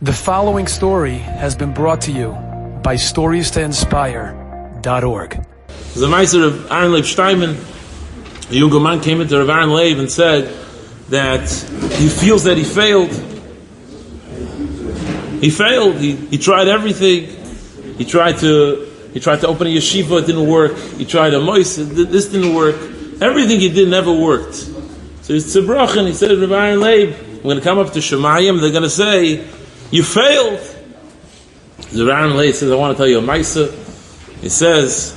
The following story has been brought to you by StoriesToInspire.org. The Mesirat of Aaron Leib Steinman, a younger man, came into Rav Aaron Leib and said that he feels that he failed. He failed. He tried everything. He tried to open a yeshiva. It didn't work. He tried a mois. This didn't work. Everything he did never worked. So he's tzibrach, and he said, Rav Aaron Leib, I'm going to come up to Shemayim. They're going to say, you failed. The Rav Aaron Leib says, I want to tell you a maisa. He says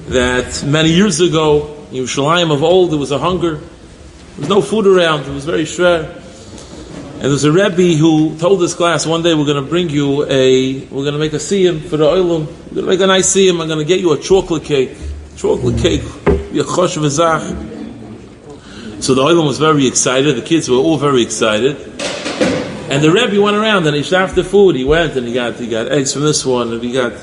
that many years ago, in Yerushalayim of old, there was a hunger. There was no food around. It was very shver. And there was a Rabbi who told this class, one day we're going to make a siyum for the oilum. We're going to make a nice siyum. I'm going to get you a chocolate cake. Chocolate cake. Be a chosh v'zach. So the oilum was very excited. The kids were all very excited. And the Rebbe went around and he shaved the food. He went and he got eggs from this one, and he got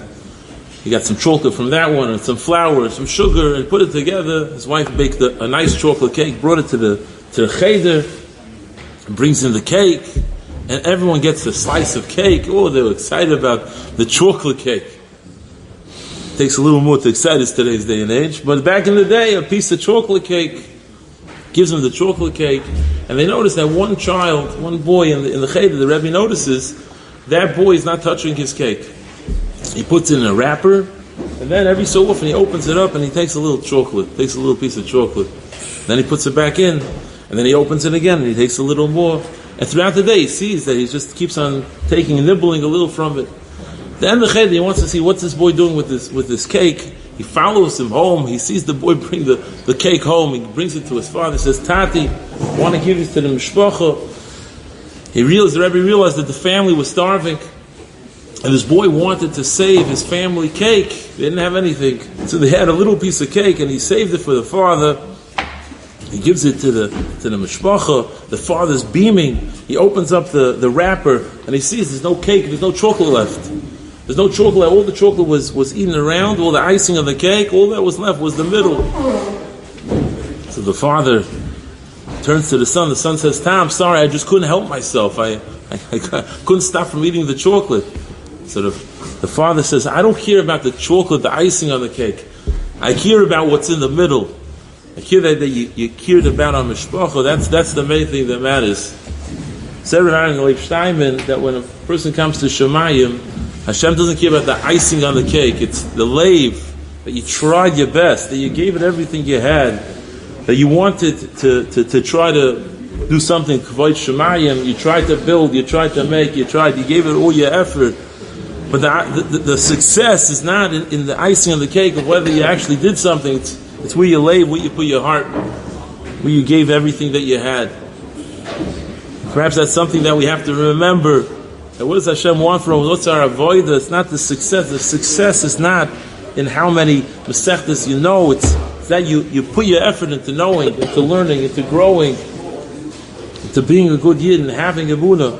some chocolate from that one, and some flour, some sugar, and put it together. His wife baked a nice chocolate cake, brought it to the cheder, and brings in the cake, and everyone gets a slice of cake. Oh, they were excited about the chocolate cake. It takes a little more to excite us today's day and age, but back in the day, a piece of chocolate cake gives them the chocolate cake. And they notice that one boy in the cheder, the Rebbe notices that boy is not touching his cake. He puts it in a wrapper, and then every so often he opens it up and he takes a little piece of chocolate. Then he puts it back in, and then he opens it again and he takes a little more. And throughout the day he sees that he just keeps on nibbling a little from it. Then the cheder, he wants to see what's this boy doing with this cake. He follows him home. He sees the boy bring the cake home. He brings it to his father. He says, Tati, I want to give this to the mishpacha. The Rebbe realized that the family was starving, and this boy wanted to save his family cake. They didn't have anything. So they had a little piece of cake, and he saved it for the father. He gives it to the mishpacha. The father's beaming. He opens up the wrapper, and he sees there's no cake, there's no chocolate left. There's no chocolate. All the chocolate was eaten around. All the icing of the cake, all that was left was the middle. So the father turns to the son. The son says, "Tom, sorry, I just couldn't help myself. I couldn't stop from eating the chocolate." So the father says, "I don't care about the chocolate, the icing on the cake. I care about what's in the middle. I care that you cared about our mishpacha. That's the main thing that matters." Said Rabbi Leib Steinman that when a person comes to Shemayim, Hashem doesn't care about the icing on the cake. It's the leiv, that you tried your best, that you gave it everything you had, that you wanted to try to do something kavod shemayim. You tried to build, you tried to make, you gave it all your effort. But the success is not in the icing on the cake of whether you actually did something. It's where you lay, where you put your heart, where you gave everything that you had. Perhaps that's something that we have to remember. What does Hashem want from us? What's our avodah? It's not the success. The success is not in how many mesechtas you know. It's that you put your effort into knowing, into learning, into growing, into being a good yid and having a emunah.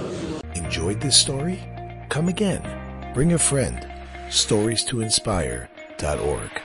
Enjoyed this story? Come again. Bring a friend. StoriesToInspire.org